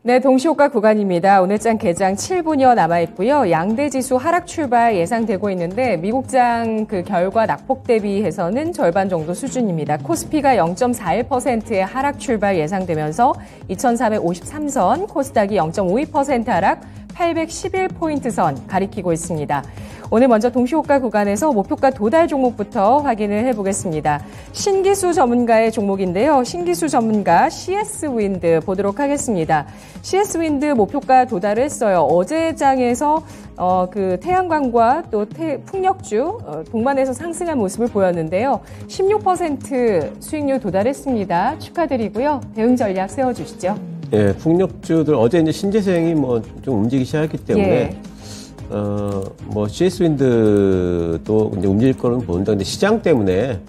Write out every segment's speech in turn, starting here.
네, 동시호가 구간입니다. 오늘장 개장 7분여 남아있고요. 양대지수 하락 출발 예상되고 있는데 미국장 그 결과 낙폭 대비해서는 절반 정도 수준입니다. 코스피가 0.41%의 하락 출발 예상되면서 2453선, 코스닥이 0.52% 하락 811포인트 선 가리키고 있습니다. 오늘 먼저 동시호가 구간에서 목표가 도달 종목부터 확인을 해보겠습니다. 신기수 전문가의 종목인데요. 신기수 전문가 CS윈드 보도록 하겠습니다. CS윈드 목표가 도달을 했어요. 어제 장에서 그 태양광과 또 풍력주 동반해서 상승한 모습을 보였는데요. 16% 수익률 도달했습니다. 축하드리고요. 대응 전략 세워주시죠. 예, 풍력주들 어제 이제 신재생이 좀 움직이기 시작했기 때문에 예. CS윈드도 이제 움직일 거는 보는데 근데 시장 때문에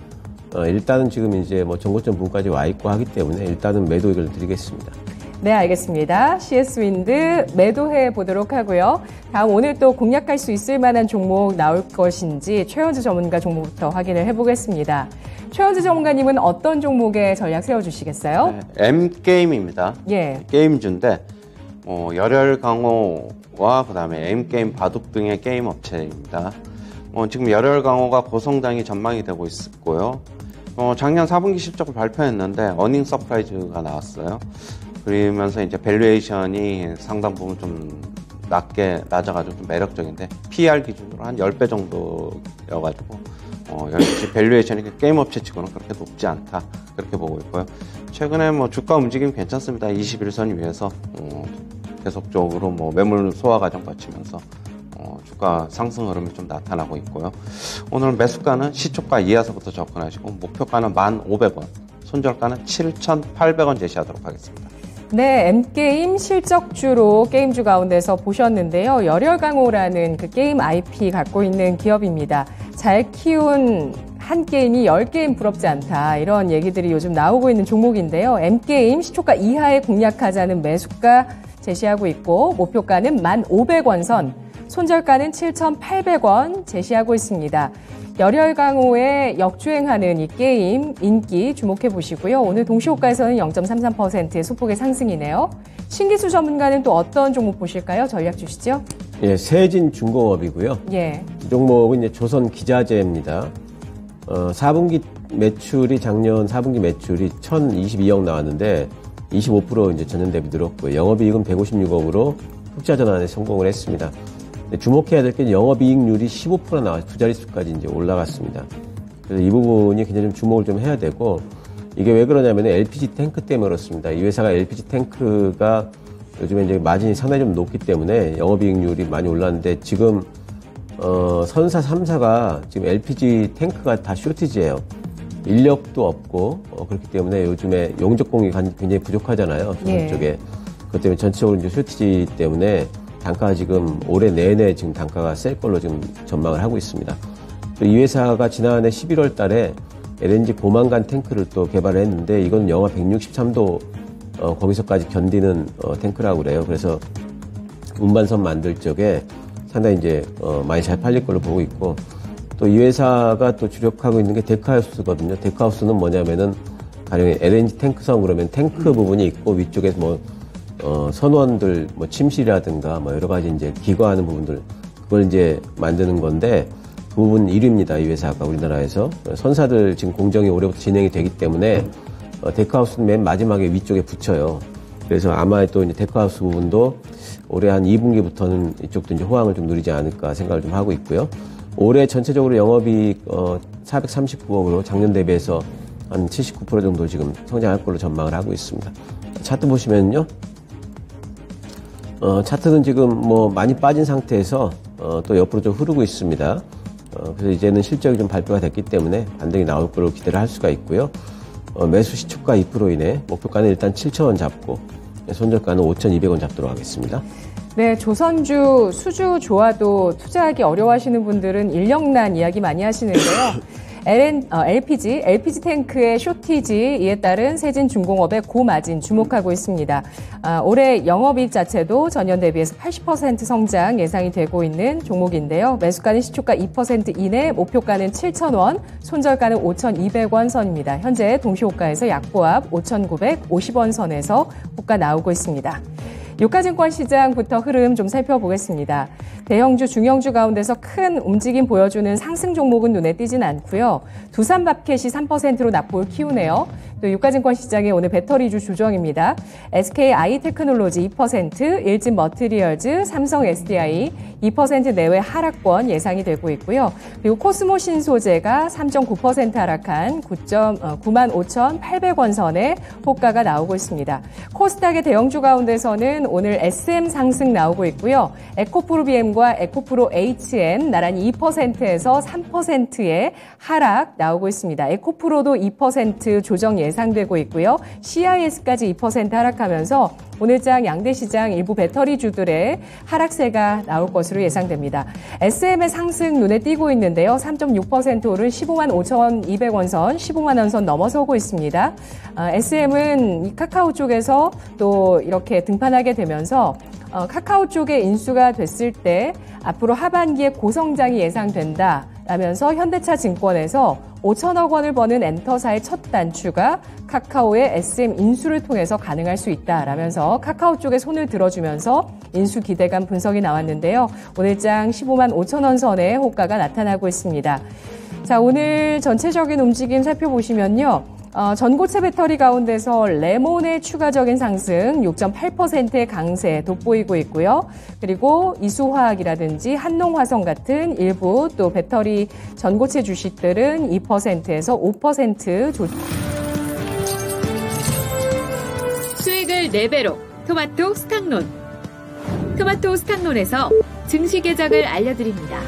일단은 지금 이제 전고점 부분까지 와 있고 하기 때문에 일단은 매도 의견을 드리겠습니다. 네, 알겠습니다. CS윈드 매도해 보도록 하고요. 다음 오늘 또 공략할 수 있을 만한 종목 나올 것인지 최현주 전문가 종목부터 확인을 해보겠습니다. 최현주 전문가님은 어떤 종목에 전략 세워주시겠어요? 네, M게임입니다. 예. 게임주인데 열혈 강호와 그다음에 M게임 바둑 등의 게임 업체입니다. 지금 열혈 강호가 고성장이 전망이 되고 있고요. 작년 4분기 실적을 발표했는데 어닝 서프라이즈가 나왔어요. 그러면서 이제 밸류에이션이 상당 부분 좀 낮아가지고 좀 매력적인데 PER 기준으로 한 10배 정도여가지고 역시 밸류에이션이 게임 업체치고는 그렇게 높지 않다 그렇게 보고 있고요. 최근에 주가 움직임 괜찮습니다. 21선 위에서 계속적으로 매물 소화 과정 거치면서 주가 상승 흐름이 좀 나타나고 있고요. 오늘 매수가는 시초가 이하서부터 접근하시고 목표가는 1,500원, 손절가는 7,800원 제시하도록 하겠습니다. 네, M게임 실적주로 게임주 가운데서 보셨는데요. 열혈강호라는 그 게임 IP 갖고 있는 기업입니다. 잘 키운 한 게임이 10게임 부럽지 않다. 이런 얘기들이 요즘 나오고 있는 종목인데요. M게임 시초가 이하에 공략하자는 매수가 제시하고 있고 목표가는 1,500원 선, 손절가는 7,800원 제시하고 있습니다. 열혈강호에 역주행하는 이 게임 인기 주목해 보시고요. 오늘 동시호가에서는 0.33%의 소폭의 상승이네요. 신기수 전문가는 또 어떤 종목 보실까요? 전략 주시죠. 예, 세진중공업이고요. 예. 이 종목은 이제 조선기자재입니다. 4분기 매출이 작년 4분기 매출이 1,022억 나왔는데 25% 이제 전년 대비 늘었고요. 영업이익은 156억으로 흑자 전환에 성공을 했습니다. 주목해야 될 게 영업이익률이 15% 나와서 두 자릿수까지 이제 올라갔습니다. 그래서 이 부분이 굉장히 좀 주목을 좀 해야 되고 이게 왜 그러냐면 LPG 탱크 때문에 그렇습니다. 이 회사가 LPG 탱크가 요즘에 이제 마진이 상당히 좀 높기 때문에 영업이익률이 많이 올랐는데 지금 선사 3사가 지금 LPG 탱크가 다 쇼티지예요. 인력도 없고 그렇기 때문에 요즘에 용접 공급이 굉장히 부족하잖아요. 조선 쪽에. 그것 때문에 전체적으로 이제 쇼티지 때문에 단가가 지금 올해 내내 지금 단가가 셀 걸로 지금 전망을 하고 있습니다. 또 이 회사가 지난해 11월 달에 LNG 보만간 탱크를 또 개발을 했는데 이건 영하 163도 거기서까지 견디는 탱크라고 그래요. 그래서 운반선 만들 적에 상당히 이제 많이 잘 팔릴 걸로 보고 있고 또 이 회사가 또 주력하고 있는 게 데크하우스거든요. 데크하우스는 뭐냐면은 가령 LNG 탱크선 그러면 탱크 부분이 있고 위쪽에 선원들 침실이라든가 여러 가지 이제 기거하는 부분들 그걸 이제 만드는 건데 그 부분 1위입니다. 이 회사가 우리나라에서 선사들 지금 공정이 올해부터 진행이 되기 때문에 데크하우스는 맨 마지막에 위쪽에 붙여요. 그래서 아마 또 이제 데크하우스 부분도 올해 한 2분기부터는 이쪽도 이제 호황을 좀 누리지 않을까 생각을 좀 하고 있고요. 올해 전체적으로 영업이익 439억으로 작년 대비해서 한 79% 정도 지금 성장할 걸로 전망을 하고 있습니다. 차트 보시면요. 차트는 지금 많이 빠진 상태에서 또 옆으로 좀 흐르고 있습니다. 그래서 이제는 실적이 좀 발표가 됐기 때문에 반등이 나올 걸로 기대를 할 수가 있고요. 매수 시초가 2%이내 목표가는 일단 7,000원 잡고 손절가는 5,200원 잡도록 하겠습니다. 네, 조선주 수주 좋아도 투자하기 어려워하시는 분들은 인력난 이야기 많이 하시는데요. LPG 탱크의 쇼티지 이에 따른 세진중공업의 고마진 주목하고 있습니다. 올해 영업이익 자체도 전년 대비해서 80% 성장 예상이 되고 있는 종목인데요. 매수가는 시초가 2% 이내, 목표가는 7,000원, 손절가는 5,200원 선입니다. 현재 동시호가에서 약보합 5,950원 선에서 호가 나오고 있습니다. 유가증권 시장부터 흐름 좀 살펴보겠습니다. 대형주, 중형주 가운데서 큰 움직임 보여주는 상승 종목은 눈에 띄진 않고요. 두산마켓이 3%로 낙폭을 키우네요. 또 유가증권 시장의 오늘 배터리주 조정입니다. SKI테크놀로지 2%, 일진머티리얼즈, 삼성 SDI 2% 내외 하락권 예상이 되고 있고요. 그리고 코스모신소재가 3.9% 하락한 95,800원 선에 호가가 나오고 있습니다. 코스닥의 대형주 가운데서는 오늘 SM 상승 나오고 있고요. 에코프로비엠과 에코프로 HN 나란히 2%에서 3%의 하락 나오고 있습니다. 에코프로도 2% 조정 예상되고 있고요. CIS까지 2% 하락하면서 오늘장 양대시장 일부 배터리주들의 하락세가 나올 것으로 예상됩니다. SM의 상승 눈에 띄고 있는데요. 3.6% 오른 15만 5,200원 선, 15만 원 선 넘어서고 있습니다. SM은 이 카카오 쪽에서 또 이렇게 등판하게 되면서 카카오 쪽에 인수가 됐을 때 앞으로 하반기에 고성장이 예상된다 라면서 현대차 증권에서 5천억 원을 버는 엔터사의 첫 단추가 카카오의 SM 인수를 통해서 가능할 수 있다라면서 카카오 쪽에 손을 들어주면서 인수 기대감 분석이 나왔는데요. 오늘장 15만 5천 원 선의 호가가 나타나고 있습니다. 자, 오늘 전체적인 움직임 살펴보시면요. 전고체 배터리 가운데서 레몬의 추가적인 상승 6.8%의 강세 돋보이고 있고요. 그리고 이수화학이라든지 한농화성 같은 일부 또 배터리 전고체 주식들은 2%에서 5% 조정. 수익을 4배로 토마토 스탁론. 토마토 스탁론에서 증시 계작을 알려드립니다.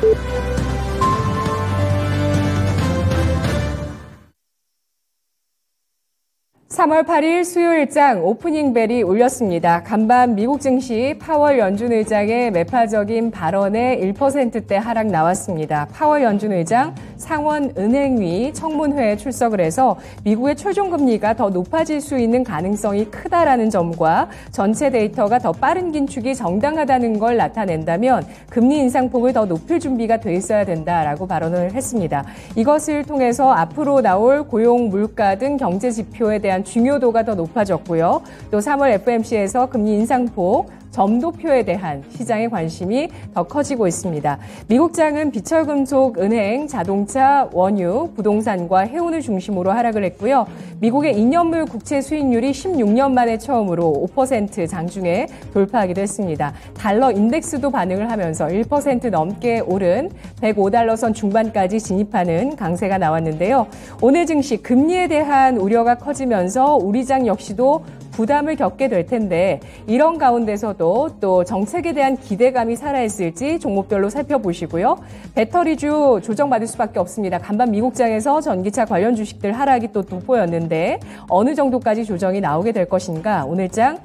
3월 8일 수요일장 오프닝 벨이 울렸습니다. 간밤 미국 증시 파월 연준 의장의 매파적인 발언에 1%대 하락 나왔습니다. 파월 연준 의장 상원은행위 청문회에 출석을 해서 미국의 최종금리가 더 높아질 수 있는 가능성이 크다라는 점과 전체 데이터가 더 빠른 긴축이 정당하다는 걸 나타낸다면 금리 인상폭을 더 높일 준비가 돼 있어야 된다라고 발언을 했습니다. 이것을 통해서 앞으로 나올 고용, 물가 등 경제 지표에 대한 중요도가 더 높아졌고요. 또 3월 FOMC에서 금리 인상폭 점도표에 대한 시장의 관심이 더 커지고 있습니다. 미국장은 비철금속, 은행, 자동차, 원유, 부동산과 해운을 중심으로 하락을 했고요. 미국의 2년물 국채 수익률이 16년 만에 처음으로 5% 장중에 돌파하기도 했습니다. 달러 인덱스도 반응을 하면서 1% 넘게 오른 105달러 선 중반까지 진입하는 강세가 나왔는데요. 오늘 증시 금리에 대한 우려가 커지면서 우리장 역시도 부담을 겪게 될 텐데 이런 가운데서도 또 정책에 대한 기대감이 살아있을지 종목별로 살펴보시고요. 배터리주 조정받을 수밖에 없습니다. 간밤 미국장에서 전기차 관련 주식들 하락이 또 돋보였는데 어느 정도까지 조정이 나오게 될 것인가 오늘장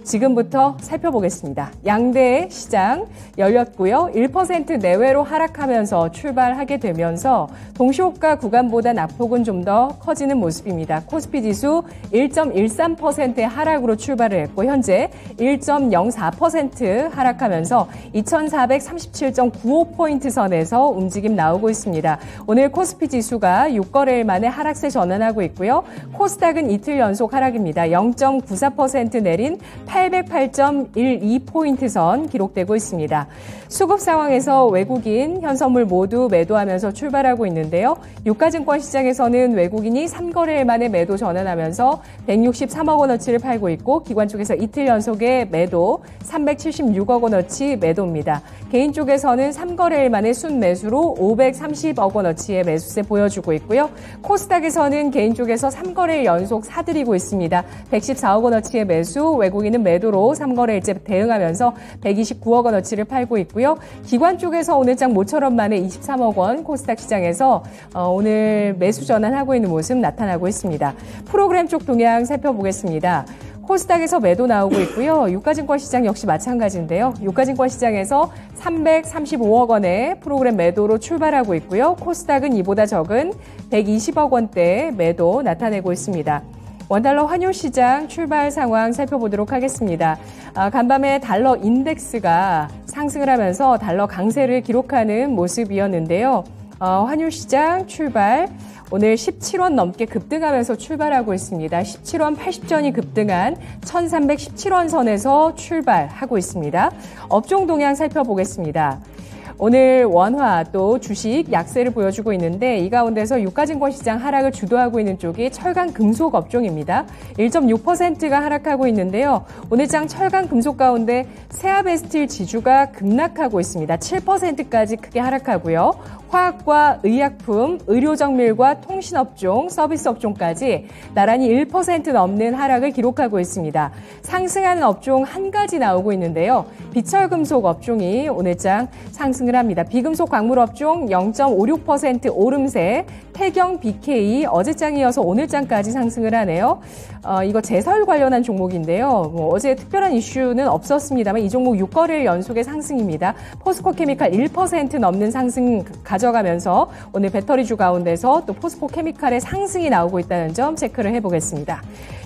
지금부터 살펴보겠습니다. 양대 시장 열렸고요. 1% 내외로 하락하면서 출발하게 되면서 동시호가 구간보다 낙폭은 좀 더 커지는 모습입니다. 코스피 지수 1.13%의 하락으로 출발을 했고 현재 1.04% 하락하면서 2437.95포인트 선에서 움직임 나오고 있습니다. 오늘 코스피 지수가 6거래일 만에 하락세 전환하고 있고요. 코스닥은 이틀 연속 하락입니다. 0.94% 내린 808.12포인트 선 기록되고 있습니다. 수급 상황에서 외국인, 현선물 모두 매도하면서 출발하고 있는데요. 유가증권 시장에서는 외국인이 3거래일 만에 매도 전환하면서 163억 원어치를 팔고 있고 기관 쪽에서 이틀 연속의 매도 376억 원어치 매도입니다. 개인 쪽에서는 3거래일 만에 순매수로 530억 원어치의 매수세 보여주고 있고요. 코스닥에서는 개인 쪽에서 3거래일 연속 사들이고 있습니다. 114억 원어치의 매수, 외국인은 매도로 3거래일째 대응하면서 129억 원어치를 팔고 있고요. 기관 쪽에서 오늘장 모처럼 만에 23억 원 코스닥 시장에서 오늘 매수 전환하고 있는 모습 나타나고 있습니다. 프로그램 쪽 동향 살펴보겠습니다. 코스닥에서 매도 나오고 있고요. 유가증권 시장 역시 마찬가지인데요. 유가증권 시장에서 335억 원의 프로그램 매도로 출발하고 있고요. 코스닥은 이보다 적은 120억 원대 매도 나타내고 있습니다. 원달러 환율 시장 출발 상황 살펴보도록 하겠습니다. 간밤에 달러 인덱스가 상승을 하면서 달러 강세를 기록하는 모습이었는데요. 환율시장 출발. 오늘 17원 넘게 급등하면서 출발하고 있습니다. 17원 80전이 급등한 1317원 선에서 출발하고 있습니다. 업종 동향 살펴보겠습니다. 오늘 원화 또 주식 약세를 보여주고 있는데 이 가운데서 유가증권 시장 하락을 주도하고 있는 쪽이 철강 금속 업종입니다. 1.6%가 하락하고 있는데요. 오늘장 철강 금속 가운데 세아베스틸 지주가 급락하고 있습니다. 7%까지 크게 하락하고요. 화학과 의약품, 의료정밀과 통신업종, 서비스업종까지 나란히 1% 넘는 하락을 기록하고 있습니다. 상승하는 업종 한 가지 나오고 있는데요. 비철금속 업종이 오늘장 상승을 합니다. 비금속 광물업종 0.56% 오름세, 태경 BK 어제장 이어서 오늘장까지 상승을 하네요. 이거 제설 관련한 종목인데요. 어제 특별한 이슈는 없었습니다만 이 종목 6거래일 연속의 상승입니다. 포스코케미칼 1% 넘는 상승 가져가면서 오늘 배터리주 가운데서 또 포스코케미칼의 상승이 나오고 있다는 점 체크를 해보겠습니다.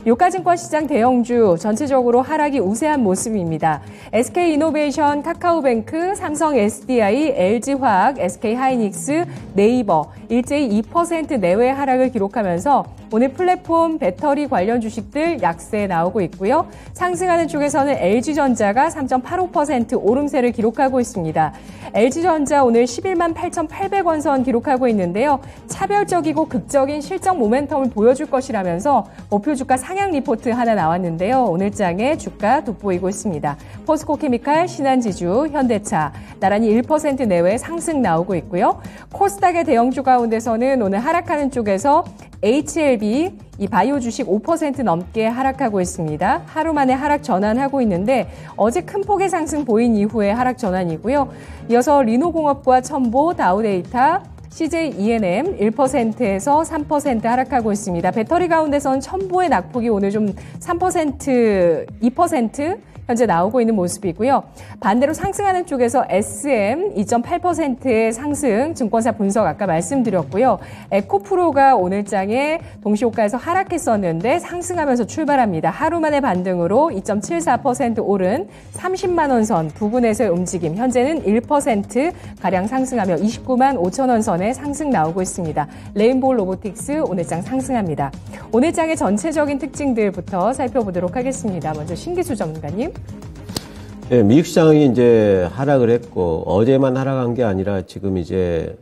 유가증권 시장 대형주 전체적으로 하락이 우세한 모습입니다. SK이노베이션, 카카오뱅크, 삼성 SDI, LG화학, SK하이닉스, 네이버 일제히 2% 내외 하락을 기록하면서 오늘 플랫폼 배터리 관련 주식들 약세 나오고 있고요. 상승하는 쪽에서는 LG전자가 3.85% 오름세를 기록하고 있습니다. LG전자 오늘 11만 8,800원 선 기록하고 있는데요. 차별적이고 극적인 실적 모멘텀을 보여줄 것이라면서 목표 주가 상향 리포트 하나 나왔는데요. 오늘장에 주가 돋보이고 있습니다. 포스코케미칼, 신한지주, 현대차 나란히 1% 내외 상승 나오고 있고요. 코스닥의 대형주 가운데서는 오늘 하락하는 쪽에서 HLB 이 바이오 주식 5% 넘게 하락하고 있습니다. 하루 만에 하락 전환하고 있는데 어제 큰 폭의 상승 보인 이후에 하락 전환이고요. 이어서 리노공업과 첨보, 다우데이터, CJ ENM 1%에서 3% 하락하고 있습니다. 배터리 가운데선 첨보의 낙폭이 오늘 좀 3%, 2% 현재 나오고 있는 모습이고요. 반대로 상승하는 쪽에서 SM 2.8%의 상승, 증권사 분석 아까 말씀드렸고요. 에코프로가 오늘장에 동시호가에서 하락했었는데 상승하면서 출발합니다. 하루 만에 반등으로 2.74% 오른 30만 원 선 부근에서의 움직임, 현재는 1%가량 상승하며 29만 5천 원 선에 상승 나오고 있습니다. 레인보우 로보틱스 오늘장 상승합니다. 오늘장의 전체적인 특징들부터 살펴보도록 하겠습니다. 먼저 신기수 전문가님. 네, 미국 시장이 이제 하락을 했고 어제만 하락한 게 아니라 지금 이제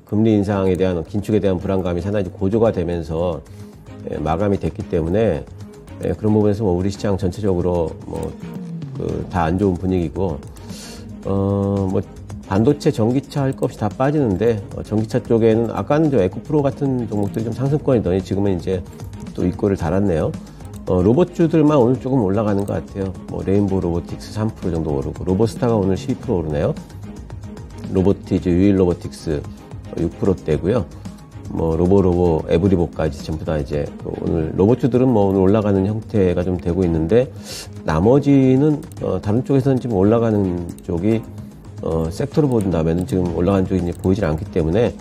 금리 인상에 대한 긴축에 대한 불안감이 상당히 고조가 되면서 마감이 됐기 때문에 그런 부분에서 뭐 우리 시장 전체적으로 다 안 좋은 분위기고 뭐 반도체, 전기차 할 것 없이 다 빠지는데 전기차 쪽에는 아까는 좀 에코프로 같은 종목들이 좀 상승권이더니 지금은 이제 또 윗골을 달았네요. 로봇주들만 오늘 조금 올라가는 것 같아요. 뭐 레인보우 로보틱스 3% 정도 오르고 로보스타가 오늘 12% 오르네요. 로보티즈, 유일 로보틱스 6%대고요. 뭐 로보, 에브리보까지 전부 다 이제 오늘 로봇주들은 뭐 오늘 올라가는 형태가 좀 되고 있는데 나머지는 다른 쪽에서는 지금 올라가는 쪽이 섹터로 본다면 지금 올라가는 쪽이 이제 보이질 않기 때문에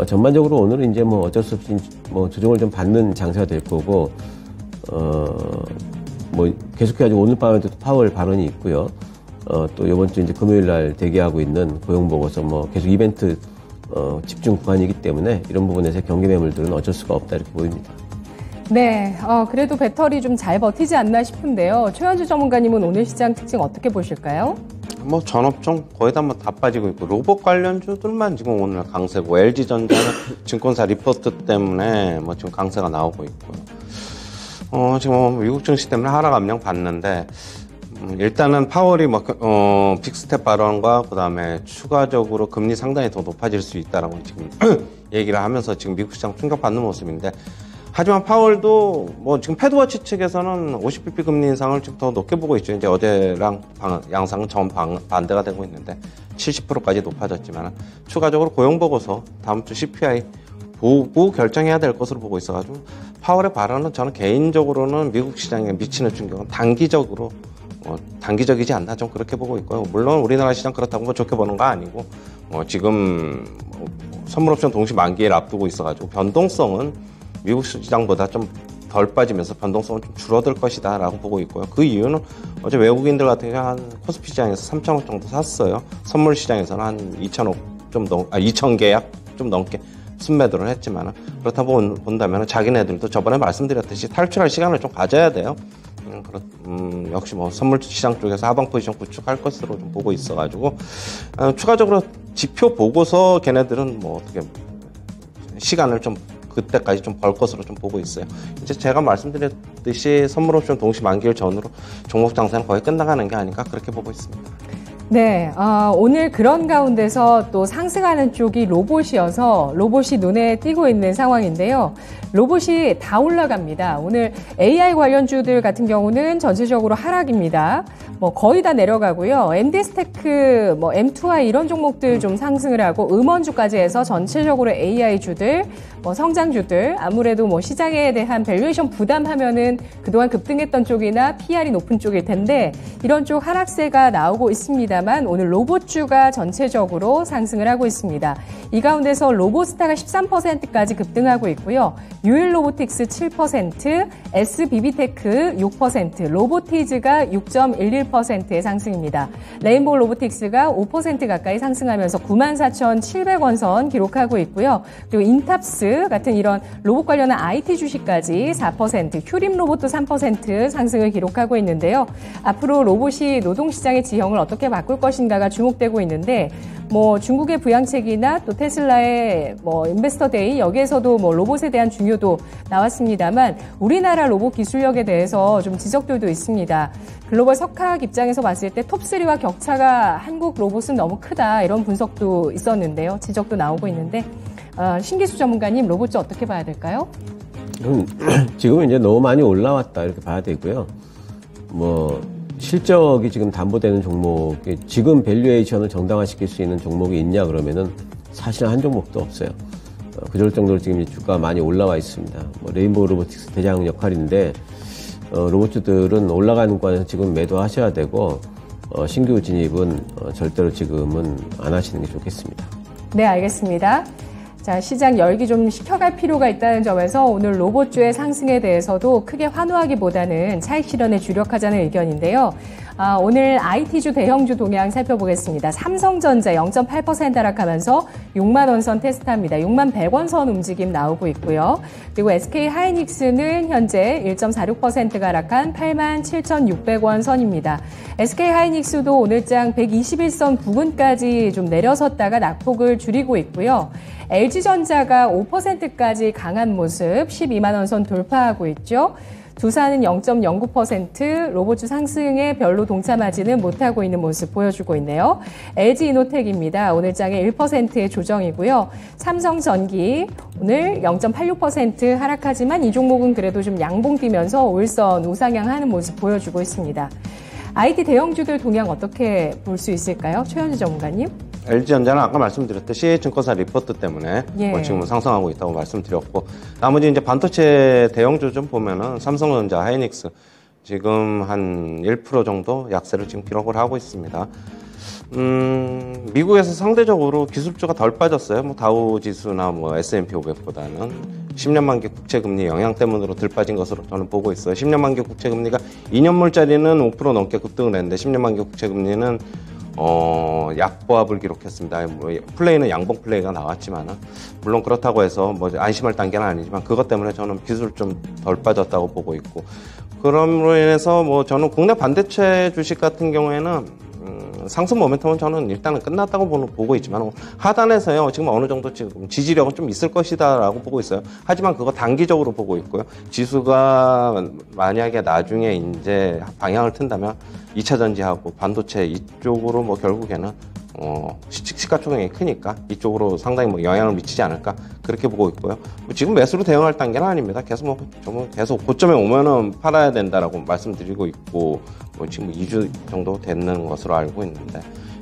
전반적으로 오늘은 이제 뭐 어쩔 수 없이 뭐 조정을 좀 받는 장세가 될 거고 뭐 계속해가지고 오늘 밤에도 파월 발언이 있고요. 또 이번 주 이제 금요일 날 대기하고 있는 고용 보고서 뭐 계속 이벤트 집중 구간이기 때문에 이런 부분에서 경기 매물들은 어쩔 수가 없다 이렇게 보입니다. 네, 그래도 배터리 좀 잘 버티지 않나 싶은데요. 최현주 전문가님은 오늘 시장 특징 어떻게 보실까요? 뭐 전업종 거의 다 빠지고 있고 로봇 관련주들만 지금 오늘 강세고 LG전자는 증권사 리포트 때문에 뭐 지금 강세가 나오고 있고요. 지금 미국 증시 때문에 하락 압력 받는데 일단은 파월이 빅스텝 발언과 그다음에 추가적으로 금리 상당히 더 높아질 수 있다라고 지금 얘기를 하면서 지금 미국 시장 충격받는 모습인데 하지만 파월도 뭐 지금 패드워치 측에서는 50bp 금리 인상을 지금 더 높게 보고 있죠. 이제 어제랑 양상은 반대가 되고 있는데 70%까지 높아졌지만 추가적으로 고용 보고서 다음 주 CPI 보고 결정해야 될 것으로 보고 있어가지고 파월의 발언은 저는 개인적으로는 미국 시장에 미치는 충격은 단기적이지 않나 좀 그렇게 보고 있고요. 물론 우리나라 시장 그렇다고 뭐 좋게 보는 거 아니고 지금 선물옵션 동시 만기를 앞두고 있어가지고 변동성은 미국 시장보다 좀 덜 빠지면서 변동성은 좀 줄어들 것이다 라고 보고 있고요. 그 이유는 어제 외국인들 같은 경우 한 코스피 시장에서 3,000억 정도 샀어요. 선물 시장에서는 한 2,000억 좀 2,000계약 좀 넘게 순매도를 했지만 그렇다고 본다면 자기네들도 저번에 말씀드렸듯이 탈출할 시간을 좀 가져야 돼요. 역시 뭐 선물 시장 쪽에서 하방 포지션 구축할 것으로 좀 보고 있어가지고 추가적으로 지표 보고서 걔네들은 뭐 어떻게 시간을 좀 그때까지 좀 벌 것으로 좀 보고 있어요. 이제 제가 말씀드렸듯이 선물 옵션 동시 만기일 전으로 종목 장세는 거의 끝나가는 게 아닌가 그렇게 보고 있습니다. 네, 오늘 그런 가운데서 또 상승하는 쪽이 로봇이어서 로봇이 눈에 띄고 있는 상황인데요. 로봇이 다 올라갑니다. 오늘 AI 관련주들 같은 경우는 전체적으로 하락입니다. 뭐 거의 다 내려가고요. MD스테크, 뭐 M2i 이런 종목들 좀 상승을 하고 음원주까지 해서 전체적으로 AI주들, 뭐 성장주들 아무래도 뭐 시장에 대한 밸류에이션 부담하면은 그동안 급등했던 쪽이나 PR이 높은 쪽일 텐데 이런 쪽 하락세가 나오고 있습니다만 오늘 로봇주가 전체적으로 상승을 하고 있습니다. 이 가운데서 로보스타가 13%까지 급등하고 있고요. 유일로보틱스 7%, SBB테크 6%, 로보티즈가 6.11%의 상승입니다. 레인보우 로보틱스가 5% 가까이 상승하면서 94,700원 선 기록하고 있고요. 그리고 인탑스 같은 이런 로봇 관련한 IT 주식까지 4%, 휴림 로봇도 3% 상승을 기록하고 있는데요. 앞으로 로봇이 노동시장의 지형을 어떻게 바꿀 것인가가 주목되고 있는데 뭐 중국의 부양책이나 또 테슬라의 뭐 인베스터 데이 여기에서도 뭐 로봇에 대한 중요도 나왔습니다만 우리나라 로봇 기술력에 대해서 좀 지적들도 있습니다. 글로벌 석학 입장에서 봤을 때 톱3와 격차가 한국 로봇은 너무 크다 이런 분석도 있었는데요. 지적도 나오고 있는데 신기수 전문가님 로봇주 어떻게 봐야 될까요? 지금은 이제 너무 많이 올라왔다 이렇게 봐야 되고요. 뭐 실적이 지금 담보되는 종목이 지금 밸류에이션을 정당화시킬 수 있는 종목이 있냐 그러면은 사실 한 종목도 없어요. 그럴 정도로 지금 주가가 많이 올라와 있습니다. 뭐 레인보우 로보틱스 대장 역할인데 로봇주들은 올라가는 구간에서 지금 매도하셔야 되고 신규 진입은 절대로 지금은 안 하시는 게 좋겠습니다. 네, 알겠습니다. 자, 시장 열기 좀 식혀갈 필요가 있다는 점에서 오늘 로봇주의 상승에 대해서도 크게 환호하기보다는 차익 실현에 주력하자는 의견인데요. 오늘 IT주 대형주 동향 살펴보겠습니다. 삼성전자 0.8% 하락하면서 6만 원 선 테스트합니다. 6만 100원 선 움직임 나오고 있고요. 그리고 SK 하이닉스는 현재 1.46%가 하락한 8만 7,600원 선입니다. SK 하이닉스도 오늘장 121선 부근까지 좀 내려섰다가 낙폭을 줄이고 있고요. LG전자가 5%까지 강한 모습 12만 원 선 돌파하고 있죠. 두산은 0.09% 로봇주 상승에 별로 동참하지는 못하고 있는 모습 보여주고 있네요. LG이노텍입니다. 오늘 장에 1%의 조정이고요. 삼성전기 오늘 0.86% 하락하지만 이 종목은 그래도 좀 양봉 뛰면서 올선 우상향하는 모습 보여주고 있습니다. IT 대형주들 동향 어떻게 볼 수 있을까요? 최현주 전문가님. LG전자는 아까 말씀드렸듯이 증권사 리포트 때문에 뭐 지금 상승하고 있다고 말씀드렸고 나머지 이제 반도체 대형주 좀 보면은 삼성전자, 하이닉스 지금 한 1% 정도 약세를 지금 기록을 하고 있습니다. 미국에서 상대적으로 기술주가 덜 빠졌어요. 뭐 다우 지수나 뭐 S&P 500보다는 10년 만기 국채금리 영향 때문으로 덜 빠진 것으로 저는 보고 있어요. 10년 만기 국채금리가 2년물짜리는 5% 넘게 급등을 했는데 10년 만기 국채금리는 약보합을 기록했습니다. 뭐 플레이는 양봉 플레이가 나왔지만은 물론 그렇다고 해서 뭐 안심할 단계는 아니지만 그것 때문에 저는 기술 좀 덜 빠졌다고 보고 있고 그럼으로 인해서 뭐 저는 국내 반도체 주식 같은 경우에는 상승 모멘텀은 저는 일단은 끝났다고 보고 있지만 하단에서요 지금 어느 정도 지금 지지력은 좀 있을 것이다라고 보고 있어요. 하지만 그거 단기적으로 보고 있고요. 지수가 만약에 나중에 이제 방향을 튼다면 2차 전지하고 반도체 이쪽으로 뭐 결국에는 시가총액이 크니까 이쪽으로 상당히 뭐 영향을 미치지 않을까 그렇게 보고 있고요. 뭐 지금 매수로 대응할 단계는 아닙니다. 계속 계속 고점에 오면은 팔아야 된다라고 말씀드리고 있고 뭐 지금 2주 정도 되는 것으로 알고 있는데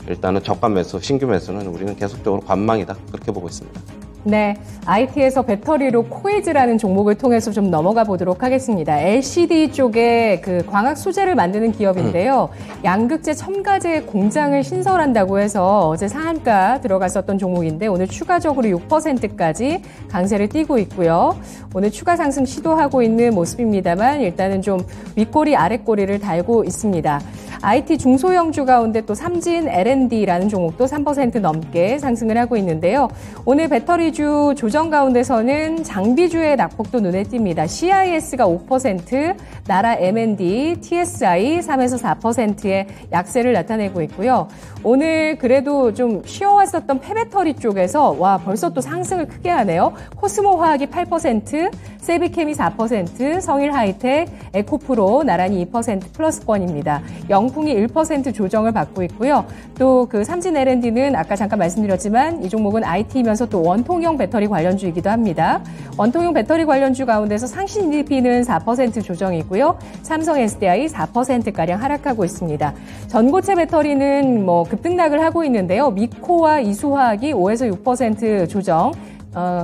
일단은 저가 매수, 신규 매수는 우리는 계속적으로 관망이다 그렇게 보고 있습니다. 네, IT에서 배터리로 코이즈라는 종목을 통해서 좀 넘어가 보도록 하겠습니다. LCD 쪽에 그 광학 소재를 만드는 기업인데요. 양극재 첨가제 공장을 신설한다고 해서 어제 상한가 들어갔었던 종목인데 오늘 추가적으로 6%까지 강세를 띠고 있고요. 오늘 추가 상승 시도하고 있는 모습입니다만 일단은 좀 윗꼬리 아랫꼬리를 달고 있습니다. IT 중소형주 가운데 또 삼진 L&D라는 종목도 3% 넘게 상승을 하고 있는데요. 오늘 배터리주 조정 가운데서는 장비주의 낙폭도 눈에 띕니다. CIS가 5%, 나라 M&D, TSI 3에서 4%의 약세를 나타내고 있고요. 오늘 그래도 좀 쉬어왔었던 폐배터리 쪽에서 와 벌써 또 상승을 크게 하네요. 코스모화학이 8%, 세비캠이 4%, 성일하이텍, 에코프로 나란히 2% 플러스권입니다. 영풍이 1% 조정을 받고 있고요. 또 그 삼진 L&D는 아까 잠깐 말씀드렸지만 이 종목은 IT이면서 또 원통형 배터리 관련주이기도 합니다. 원통형 배터리 관련주 가운데서 상신이비는 4% 조정이고요. 삼성 SDI 4%가량 하락하고 있습니다. 전고체 배터리는 뭐 급등락을 하고 있는데요. 미코와 이수화학이 5에서 6% 조정.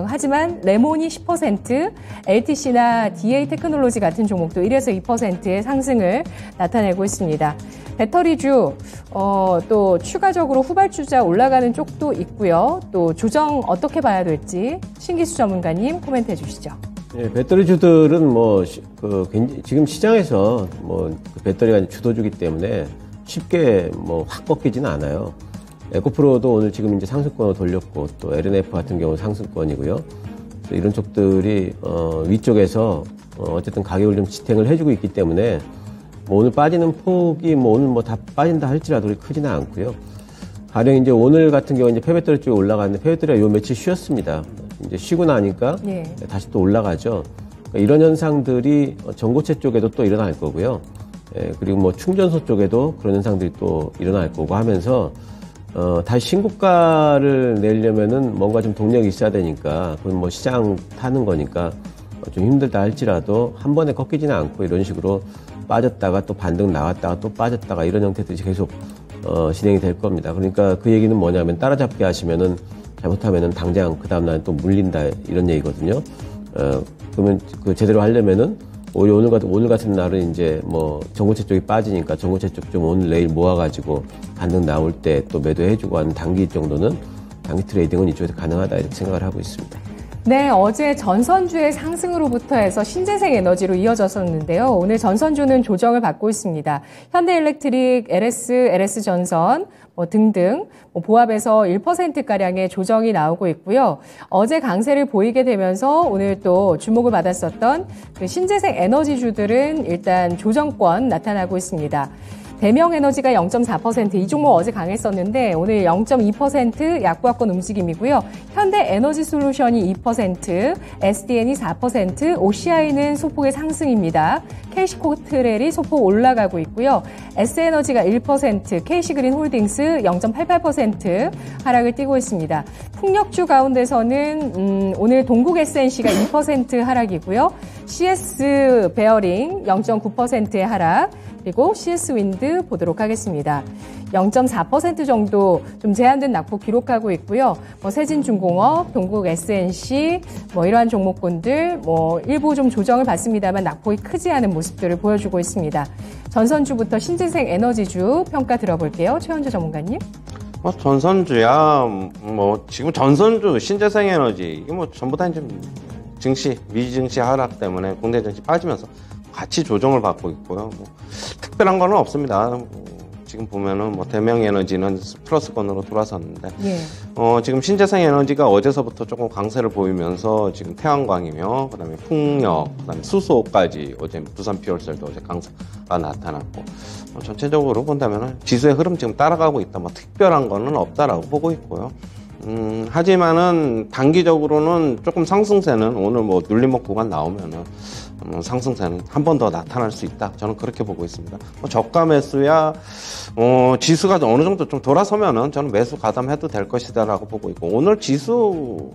하지만 레몬이 10%, LTC나 DA 테크놀로지 같은 종목도 1에서 2%의 상승을 나타내고 있습니다. 배터리주 또 추가적으로 후발주자 올라가는 쪽도 있고요. 또 조정 어떻게 봐야 될지 신기수 전문가님 코멘트해 주시죠. 네, 배터리주들은 지금 시장에서 배터리가 주도주기 때문에 쉽게 확 꺾이지는 않아요. 에코프로도 오늘 지금 이제 상승권으로 돌렸고 또 LNF 같은 경우는 상승권이고요. 이런 쪽들이 위쪽에서 어쨌든 가격을 좀 지탱을 해주고 있기 때문에 오늘 빠지는 폭이 오늘 다 빠진다 할지라도 크지는 않고요. 가령 이제 오늘 같은 경우 이제 폐배터리 쪽에 올라갔는데 폐배터리가 요 며칠 쉬었습니다. 이제 쉬고 나니까 다시 또 올라가죠. 그러니까 이런 현상들이 전고체 쪽에도 또 일어날 거고요. 그리고 충전소 쪽에도 그런 현상들이 또 일어날 거고 하면서 다시 신고가를 내려면은 뭔가 좀 동력이 있어야 되니까, 그건 시장 타는 거니까 좀 힘들다 할지라도 한 번에 꺾이지는 않고 이런 식으로 빠졌다가 또 반등 나왔다가 또 빠졌다가 이런 형태들이 계속 진행이 될 겁니다. 그러니까 그 얘기는 뭐냐면 따라잡기 하시면은 잘못하면은 당장 그 다음날 또 물린다 이런 얘기거든요. 그러면 그 제대로 하려면은 오히려 오늘 같은 날은 이제 전고체 쪽이 빠지니까 전고체 쪽 좀 오늘 내일 모아가지고 반등 나올 때 또 매도해주고 하는 단기 정도는 단기 트레이딩은 이쪽에서 가능하다 이렇게 생각을 하고 있습니다. 네, 어제 전선주의 상승으로부터 해서 신재생 에너지로 이어졌었는데요. 오늘 전선주는 조정을 받고 있습니다. 현대일렉트릭, LS전선 등등 보합에서 1%가량의 조정이 나오고 있고요. 어제 강세를 보이게 되면서 오늘 또 주목을 받았었던 그 신재생 에너지주들은 일단 조정권 나타나고 있습니다. 대명에너지가 0.4%, 이 종목 어제 강했었는데 오늘 0.2% 약보합권 움직임이고요. 현대에너지솔루션이 2%, SDN이 4%, OCI는 소폭의 상승입니다. KC코트렐이 소폭 올라가고 있고요. S에너지가 1%, KC그린홀딩스 0.88% 하락을 띠고 있습니다. 풍력주 가운데서는 오늘 동국 SNC가 2% 하락이고요. CS 베어링 0.9%의 하락, 그리고 CS 윈드 보도록 하겠습니다. 0.4% 정도 좀 제한된 낙폭 기록하고 있고요. 세진중공업, 동국 SNC, 이러한 종목군들, 일부 좀 조정을 받습니다만 낙폭이 크지 않은 모습들을 보여주고 있습니다. 전선주부터 신재생 에너지주 평가 들어볼게요. 최현주 전문가님. 전선주야, 지금 전선주, 신재생 에너지, 이게 전부 다 이제 미증시 하락 때문에 국내 증시 빠지면서 같이 조정을 받고 있고요. 특별한 건 없습니다. 지금 보면은 대명 에너지는 플러스권으로 돌아섰는데, 지금 신재생 에너지가 어제서부터 조금 강세를 보이면서 지금 태양광이며, 그다음에 풍력, 그다음에 수소까지 어제 부산 피월셀도 어제 강세가 나타났고, 전체적으로 본다면은 지수의 흐름 지금 따라가고 있다. 특별한 거는 없다라고 보고 있고요. 하지만은 단기적으로는 조금 상승세는 오늘 눌림목 구간 나오면은 상승세는 한 번 더 나타날 수 있다. 저는 그렇게 보고 있습니다. 저가 매수야 지수가 어느 정도 좀 돌아서면은 저는 매수 가담해도 될 것이다라고 보고 있고, 오늘 지수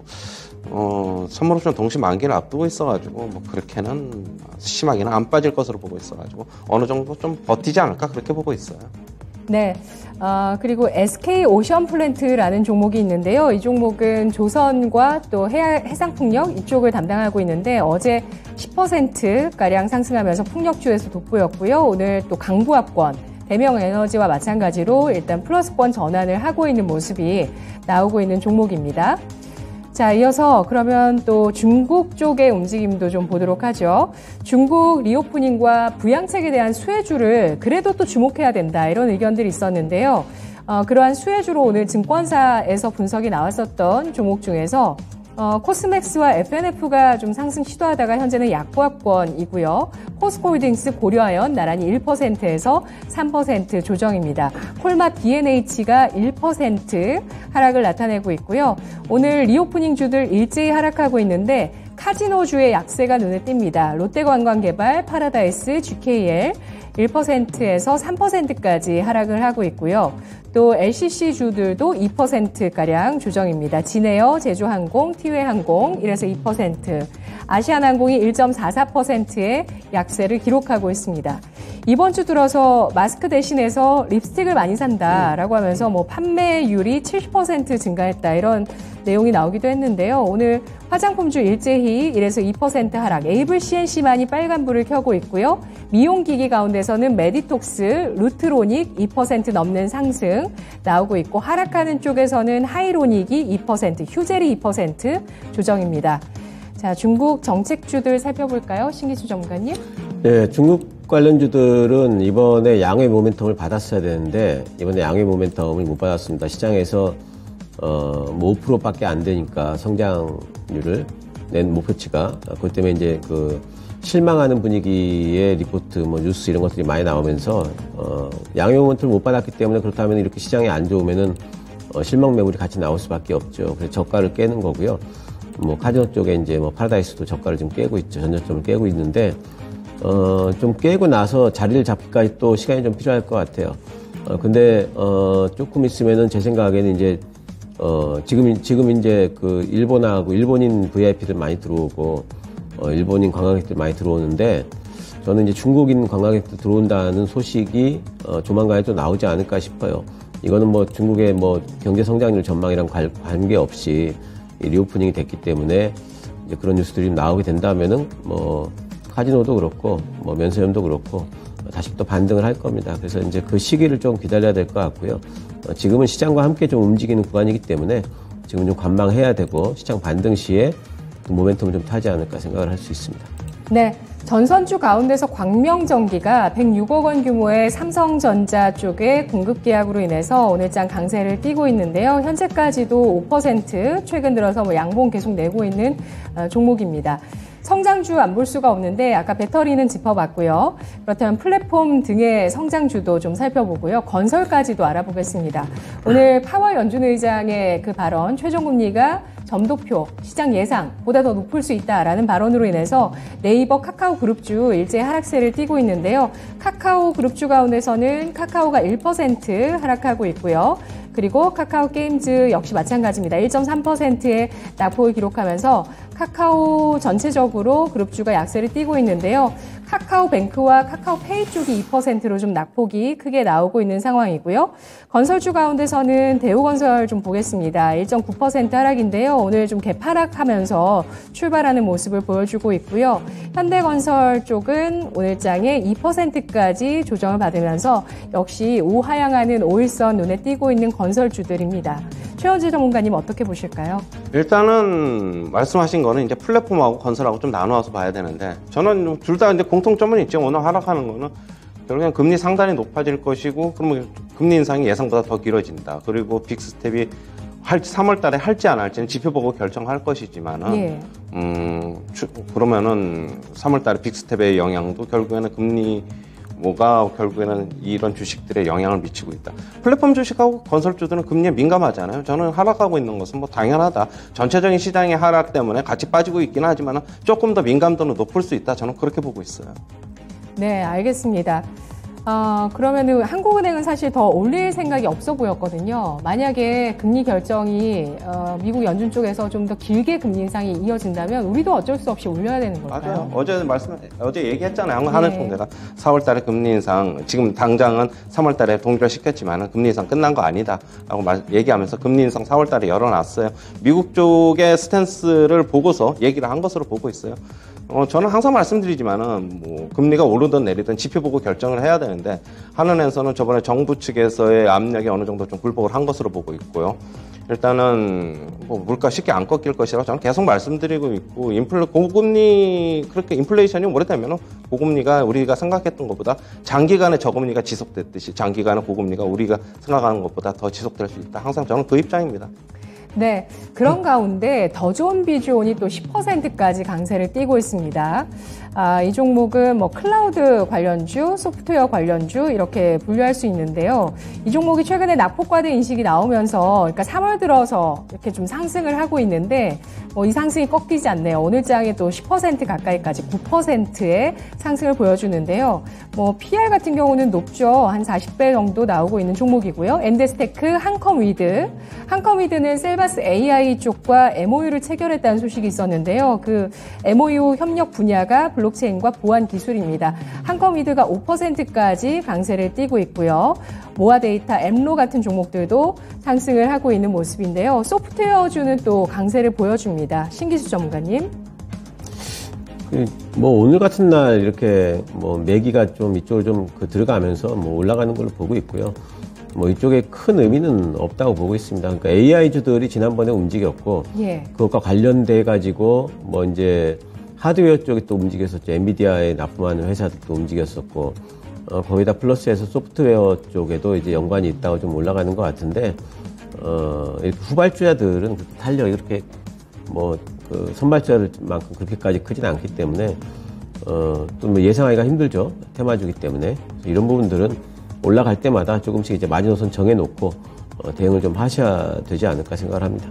선물옵션 동시 만기를 앞두고 있어가지고 그렇게는 심하게는 안 빠질 것으로 보고 있어가지고 어느 정도 좀 버티지 않을까 그렇게 보고 있어요. 네. 그리고 SK 오션플랜트라는 종목이 있는데요. 이 종목은 조선과 또 해상풍력 이쪽을 담당하고 있는데 어제 10%가량 상승하면서 풍력주에서 돋보였고요. 오늘 또 강부합권, 대명에너지와 마찬가지로 일단 플러스권 전환을 하고 있는 모습이 나오고 있는 종목입니다. 자, 이어서 그러면 또 중국 쪽의 움직임도 좀 보도록 하죠. 중국 리오프닝과 부양책에 대한 수혜주를 그래도 또 주목해야 된다, 이런 의견들이 있었는데요. 그러한 수혜주로 오늘 증권사에서 분석이 나왔었던 종목 중에서 코스맥스와 FNF가 좀 상승 시도하다가 현재는 약보합권이고요. 포스코홀딩스, 고려아연 나란히 1%에서 3% 조정입니다. 콜맛 B&H가 1% 하락을 나타내고 있고요. 오늘 리오프닝 주들 일제히 하락하고 있는데 카지노주의 약세가 눈에 띕니다. 롯데관광개발, 파라다이스, GKL 1%에서 3%까지 하락을 하고 있고요. 또 LCC 주들도 2%가량 조정입니다. 진에어, 제주항공, 티웨이항공 1에서 2%, 아시아나항공이 1.44%의 약세를 기록하고 있습니다. 이번 주 들어서 마스크 대신해서 립스틱을 많이 산다라고 하면서 뭐 판매율이 70% 증가했다, 이런 내용이 나오기도 했는데요. 오늘 화장품주 일제히 1에서 2% 하락, 에이블 CNC만이 빨간불을 켜고 있고요. 미용기기 가운데서는 메디톡스, 루트로닉 2% 넘는 상승 나오고 있고, 하락하는 쪽에서는 하이로닉이 2%, 휴젤이 2% 조정입니다. 자, 중국 정책주들 살펴볼까요? 신기수 전문가님. 네, 중국 관련주들은 이번에 양의 모멘텀을 받았어야 되는데 이번에 양의 모멘텀을 못 받았습니다. 시장에서 뭐 5%밖에 안 되니까 성장률을 낸 목표치가, 그것 때문에 이제 그 실망하는 분위기의 리포트, 뭐 뉴스 이런 것들이 많이 나오면서 양의 모멘텀을 못 받았기 때문에, 그렇다면 이렇게 시장이 안 좋으면은 실망 매물이 같이 나올 수밖에 없죠. 그래서 저가를 깨는 거고요. 뭐 카지노 쪽에 이제 뭐 파라다이스도 저가를 좀 깨고 있죠. 전저점을 깨고 있는데 좀 깨고 나서 자리를 잡기까지 또 시간이 좀 필요할 것 같아요. 근데 조금 있으면은 제 생각에는 이제 지금 이제 그 일본하고 일본인 VIP들 많이 들어오고 일본인 관광객들 많이 들어오는데, 저는 이제 중국인 관광객들 들어온다는 소식이 조만간에 또 나오지 않을까 싶어요. 이거는 뭐 중국의 뭐 경제 성장률 전망이랑 관계없이 리오프닝이 됐기 때문에 이제 그런 뉴스들이 나오게 된다면은 뭐 카지노도 그렇고 뭐 면세점도 그렇고 다시 또 반등을 할 겁니다. 그래서 이제 그 시기를 좀 기다려야 될 것 같고요. 지금은 시장과 함께 좀 움직이는 구간이기 때문에 지금 좀 관망해야 되고, 시장 반등 시에 모멘텀을 좀 타지 않을까 생각을 할 수 있습니다. 네, 전선주 가운데서 광명전기가 106억 원 규모의 삼성전자 쪽의 공급 계약으로 인해서 오늘장 강세를 띠고 있는데요. 현재까지도 5% 최근 들어서 뭐 양봉 계속 내고 있는 종목입니다. 성장주 안 볼 수가 없는데 아까 배터리는 짚어봤고요. 그렇다면 플랫폼 등의 성장주도 좀 살펴보고요. 건설까지도 알아보겠습니다. 오늘 파월 연준 의장의 그 발언, 최종금리가 점도표, 시장 예상보다 더 높을 수 있다라는 발언으로 인해서 네이버 카카오 그룹주 일제 하락세를 띠고 있는데요. 카카오 그룹주 가운데서는 카카오가 1% 하락하고 있고요. 그리고 카카오 게임즈 역시 마찬가지입니다. 1.3%의 낙폭을 기록하면서 카카오 전체적으로 그룹주가 약세를 띠고 있는데요. 카카오뱅크와 카카오페이 쪽이 2%로 좀 낙폭이 크게 나오고 있는 상황이고요. 건설주 가운데서는 대우건설 좀 보겠습니다. 1.9% 하락인데요. 오늘 좀 개파락하면서 출발하는 모습을 보여주고 있고요. 현대건설 쪽은 오늘장에 2%까지 조정을 받으면서 역시 우하향하는 5일선 눈에 띄고 있는 건설주들입니다. 최원재 전문가님 어떻게 보실까요? 일단은 말씀하신 거는 이제 플랫폼하고 건설하고 좀 나누어서 봐야 되는데, 저는 둘 다 이제 공통점은 있죠. 오늘 하락하는 거는 결국엔 금리 상단이 높아질 것이고, 그러면 금리 인상이 예상보다 더 길어진다. 그리고 빅스텝이 3월 달에 할지 안 할지는 지표 보고 결정할 것이지만은, 예. 그러면은 3월 달에 빅스텝의 영향도 결국에는 금리 뭐가 결국에는 이런 주식들에 영향을 미치고 있다. 플랫폼 주식하고 건설주들은 금리에 민감하잖아요. 저는 하락하고 있는 것은 뭐 당연하다. 전체적인 시장의 하락 때문에 같이 빠지고 있긴 하지만 조금 더 민감도는 높을 수 있다. 저는 그렇게 보고 있어요. 네, 알겠습니다. 그러면은 한국은행은 사실 더 올릴 생각이 없어 보였거든요. 만약에 금리 결정이 미국 연준 쪽에서 좀 더 길게 금리 인상이 이어진다면 우리도 어쩔 수 없이 올려야 되는 걸까요? 맞아요. 어제 얘기했잖아요. 하늘통계가 4월 달에 금리 인상, 지금 당장은 3월 달에 동결시켰지만 금리 인상 끝난 거 아니다라고 얘기하면서 금리 인상 4월 달에 열어놨어요. 미국 쪽의 스탠스를 보고서 얘기를 한 것으로 보고 있어요. 저는 항상 말씀드리지만은 뭐 금리가 오르든 내리든 지표 보고 결정을 해야 되는데, 한은에서는 저번에 정부 측에서의 압력이 어느 정도 좀 굴복을 한 것으로 보고 있고요. 일단은 뭐 물가 쉽게 안 꺾일 것이라고 저는 계속 말씀드리고 있고, 고금리, 그렇게 인플레이션이 오래되면 고금리가 우리가 생각했던 것보다 장기간의 저금리가 지속됐듯이 장기간의 고금리가 우리가 생각하는 것보다 더 지속될 수 있다. 항상 저는 그 입장입니다. 네, 그런 가운데 더 좋은 비주온이 또 10%까지 강세를 띠고 있습니다. 이 종목은 뭐 클라우드 관련주, 소프트웨어 관련주 이렇게 분류할 수 있는데요. 이 종목이 최근에 낙폭과대 인식이 나오면서, 그러니까 3월 들어서 이렇게 좀 상승을 하고 있는데 이 상승이 꺾이지 않네요. 오늘 장에 또 10% 가까이까지 9%의 상승을 보여주는데요. PR 같은 경우는 높죠. 한 40배 정도 나오고 있는 종목이고요. 엔데스테크, 한컴위드는 셀바스 AI 쪽과 MOU를 체결했다는 소식이 있었는데요. 그 MOU 협력 분야가 블록체인과 보안 기술입니다. 한컴위드가 5%까지 강세를 띠고 있고요. 모아데이터, 엠로 같은 종목들도 상승을 하고 있는 모습인데요. 소프트웨어주는 또 강세를 보여줍니다. 신기수 전문가님. 오늘 같은 날 이렇게 매기가 좀 이쪽으로 좀 들어가면서 올라가는 걸로 보고 있고요. 이쪽에 큰 의미는 없다고 보고 있습니다. 그러니까 AI주들이 지난번에 움직였고, 예. 그것과 관련돼 가지고 이제 하드웨어 쪽이 또 움직였었죠. 엔비디아에 납품하는 회사들도 움직였었고, 거기다 플러스해서 소프트웨어 쪽에도 이제 연관이 있다고 좀 올라가는 것 같은데, 이렇게 후발주자들은 탄력이 그렇게 선발주자들만큼 그렇게까지 크진 않기 때문에, 또 예상하기가 힘들죠. 테마주기 때문에. 이런 부분들은 올라갈 때마다 조금씩 이제 마지노선 정해놓고 대응을 좀 하셔야 되지 않을까 생각을 합니다.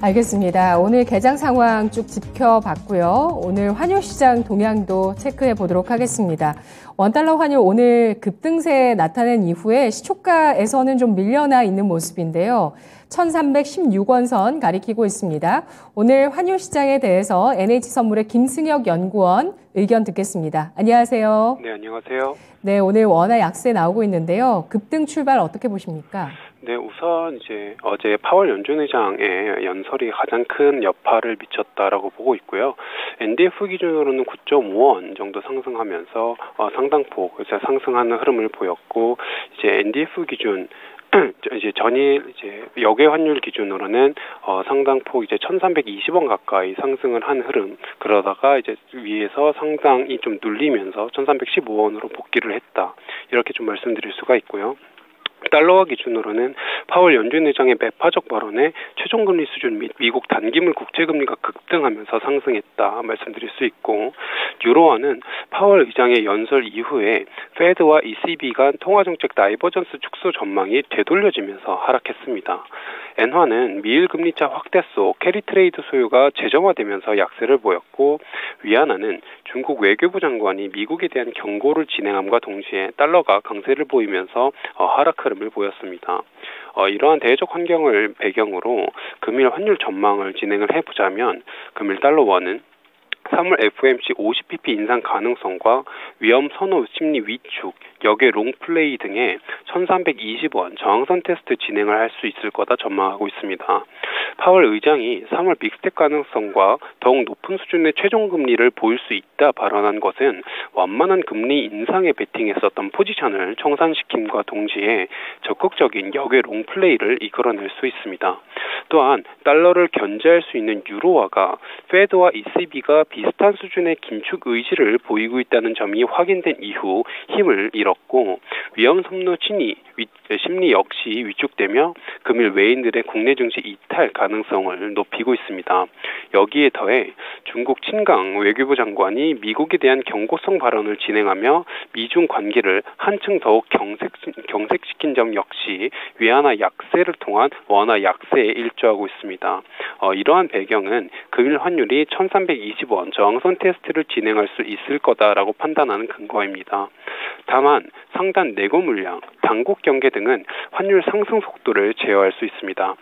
알겠습니다. 오늘 개장 상황 쭉 지켜봤고요. 오늘 환율시장 동향도 체크해 보도록 하겠습니다. 원달러 환율 오늘 급등세 나타낸 이후에 시초가에서는 좀 밀려나 있는 모습인데요. 1316원 선 가리키고 있습니다. 오늘 환율시장에 대해서 NH선물의 김승혁 연구원 의견 듣겠습니다. 안녕하세요. 네, 안녕하세요. 네, 오늘 원화 약세 나오고 있는데요. 급등 출발 어떻게 보십니까? 네, 우선 이제 어제 파월 연준 의장의 연설이 가장 큰 여파를 미쳤다라고 보고 있고요. NDF 기준으로는 9.5원 정도 상승하면서 상당폭 상승하는 흐름을 보였고, 이제 NDF 기준 이제 전일 역외 환율 기준으로는 상당폭 이제 1,320원 가까이 상승을 한 흐름, 그러다가 이제 위에서 상당히 좀 눌리면서 1,315원으로 복귀를 했다, 이렇게 좀 말씀드릴 수가 있고요. 달러화 기준으로는 파월 연준 의장의 매파적 발언에 최종금리 수준 및 미국 단기물 국채금리가 급등하면서 상승했다 말씀드릴 수 있고, 유로화는 파월 의장의 연설 이후에 페드와 ECB 간 통화정책 다이버전스 축소 전망이 되돌려지면서 하락했습니다. 엔화는 미일 금리차 확대 속 캐리 트레이드 소요가 재정화되면서 약세를 보였고, 위안화는 중국 외교부 장관이 미국에 대한 경고를 진행함과 동시에 달러가 강세를 보이면서 하락 흐름을 보였습니다. 이러한 대외적 환경을 배경으로 금일 환율 전망을 진행을 해보자면, 금일 달러화는 3월 FOMC 50pp 인상 가능성과 위험 선호 심리 위축, 역의 롱플레이 등의 1320원 저항선 테스트 진행을 할 수 있을 거다 전망하고 있습니다. 파월 의장이 3월 빅스텝 가능성과 더욱 높은 수준의 최종금리를 보일 수 있다 발언한 것은 완만한 금리 인상에 베팅했었던 포지션을 청산시킴과 동시에 적극적인 역의 롱플레이를 이끌어낼 수 있습니다. 또한 달러를 견제할 수 있는 유로화가 페드와 ECB가 비슷한 수준의 긴축 의지를 보이고 있다는 점이 확인된 이후 힘을 잃었고, 위험 섬유 심리 역시 위축되며 금일 외인들의 국내 증시 이탈 가능성을 높이고 있습니다. 여기에 더해 중국 친강 외교부 장관이 미국에 대한 경고성 발언을 진행하며 미중 관계를 한층 더욱 경색시킨 점 역시 위안화 약세를 통한 원화 약세에 일조하고 있습니다. 이러한 배경은 금일 환율이 1320원 저항선 테스트를 진행할 수 있을 거다라고 판단하는 근거입니다. 다만 상단 내고 물량, 단국 경계 등은 환율 상승 속도를 제어할 수 있습니다.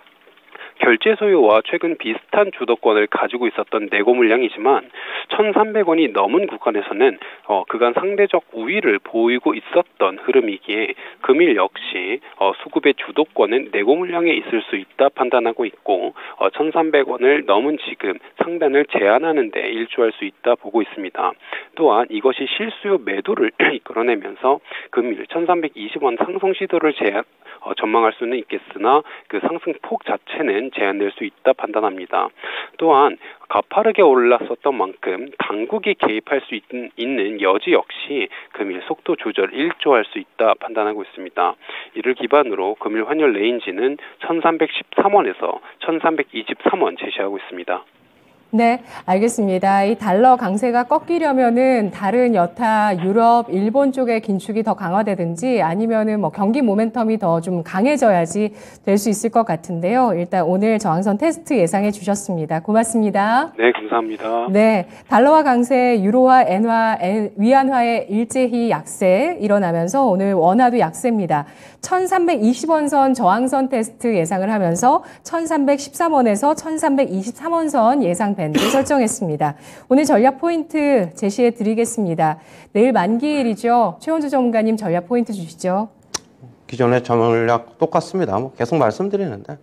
결제 소요와 최근 비슷한 주도권을 가지고 있었던 내고 물량이지만 1,300원이 넘은 구간에서는 그간 상대적 우위를 보이고 있었던 흐름이기에 금일 역시 수급의 주도권은 내고물량에 있을 수 있다 판단하고 있고 1,300원을 넘은 지금 상단을 제한하는 데 일조할 수 있다 보고 있습니다. 또한 이것이 실수요 매도를 이끌어내면서 금일 1,320원 상승 시도를 전망할 수는 있겠으나 그 상승폭 자체는 제한될 수 있다 판단합니다. 또한 가파르게 올랐었던 만큼 당국이 개입할 수 있는 여지 역시 금일 속도 조절 일조할 수 있다 판단하고 있습니다. 이를 기반으로 금일 환율 레인지는 1,313원에서 1,323원 제시하고 있습니다. 네, 알겠습니다. 이 달러 강세가 꺾이려면은 다른 여타 유럽, 일본 쪽의 긴축이 더 강화되든지 아니면은 뭐 경기 모멘텀이 더 좀 강해져야지 될 수 있을 것 같은데요. 일단 오늘 저항선 테스트 예상해 주셨습니다. 고맙습니다. 네, 감사합니다. 네, 달러화 강세, 유로화, 엔화, 위안화의 일제히 약세 일어나면서 오늘 원화도 약세입니다. 1,320원 선 저항선 테스트 예상을 하면서 1,313원에서 1,323원 선 예상 밴드 설정했습니다. 오늘 전략 포인트 제시해 드리겠습니다. 내일 만기일이죠. 최원주 전문가님 전략 포인트 주시죠. 기존의 전략 똑같습니다. 계속 말씀드리는데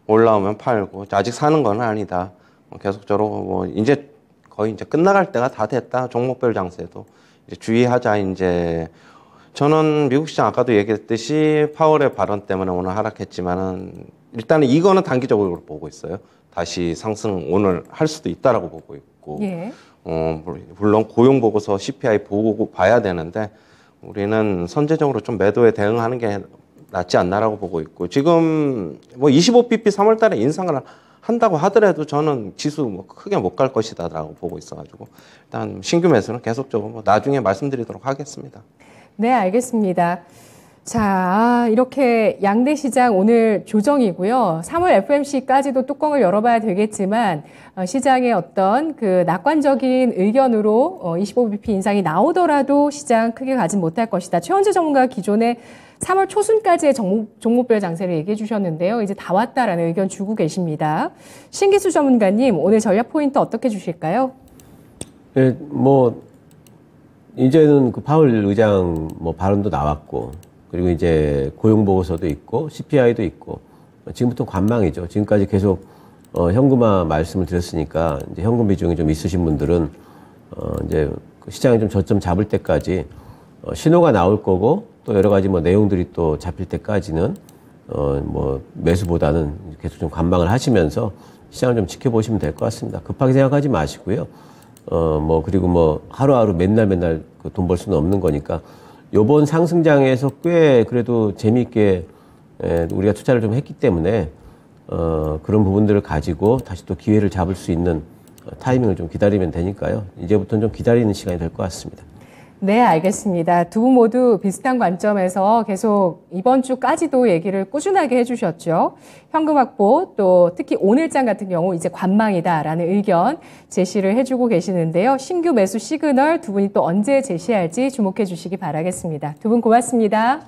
올라오면 팔고 아직 사는 건 아니다. 계속적으로 이제 거의 이제 끝나갈 때가 다 됐다. 종목별 장세도 이제 주의하자. 이제 저는 미국 시장 아까도 얘기했듯이 파월의 발언 때문에 오늘 하락했지만은 일단은 이거는 단기적으로 보고 있어요. 다시 상승 오늘 할 수도 있다라고 보고 있고, 예. 물론 고용 보고서 CPI 보고 봐야 되는데 우리는 선제적으로 좀 매도에 대응하는 게 낫지 않나라고 보고 있고, 지금 뭐 25bp 3월달에 인상을 한다고 하더라도 저는 지수 크게 못 갈 것이다라고 보고 있어가지고 일단 신규 매수는 계속적으로 나중에 말씀드리도록 하겠습니다. 네, 알겠습니다. 자, 이렇게 양대 시장 오늘 조정이고요. 3월 FOMC까지도 뚜껑을 열어봐야 되겠지만 시장의 어떤 그 낙관적인 의견으로 25bp 인상이 나오더라도 시장 크게 가진 못할 것이다. 최원주 전문가가 기존에 3월 초순까지의 종목별 장세를 얘기해 주셨는데요. 이제 다 왔다라는 의견 주고 계십니다. 신기수 전문가님, 오늘 전략 포인트 어떻게 주실까요? 네, 이제는 그 파월 의장 발언도 나왔고, 그리고 이제 고용 보고서도 있고 CPI도 있고 지금부터 관망이죠. 지금까지 계속 현금화 말씀을 드렸으니까 이제 현금 비중이 좀 있으신 분들은 이제 그 시장이 좀 저점 잡을 때까지 신호가 나올 거고 또 여러 가지 내용들이 또 잡힐 때까지는 매수보다는 계속 좀 관망을 하시면서 시장을 좀 지켜보시면 될 것 같습니다. 급하게 생각하지 마시고요. 그리고 하루하루 맨날 돈 벌 수는 없는 거니까 요번 상승장에서 꽤 그래도 재미있게 우리가 투자를 좀 했기 때문에 그런 부분들을 가지고 다시 또 기회를 잡을 수 있는 타이밍을 좀 기다리면 되니까요. 이제부터는 좀 기다리는 시간이 될 것 같습니다. 네, 알겠습니다. 두 분 모두 비슷한 관점에서 계속 이번 주까지도 얘기를 꾸준하게 해주셨죠. 현금 확보, 또 특히 오늘장 같은 경우 이제 관망이다라는 의견 제시를 해주고 계시는데요. 신규 매수 시그널 두 분이 또 언제 제시할지 주목해 주시기 바라겠습니다. 두 분 고맙습니다.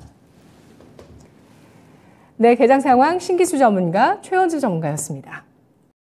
네, 개장 상황 신기수 전문가, 최원주 전문가였습니다.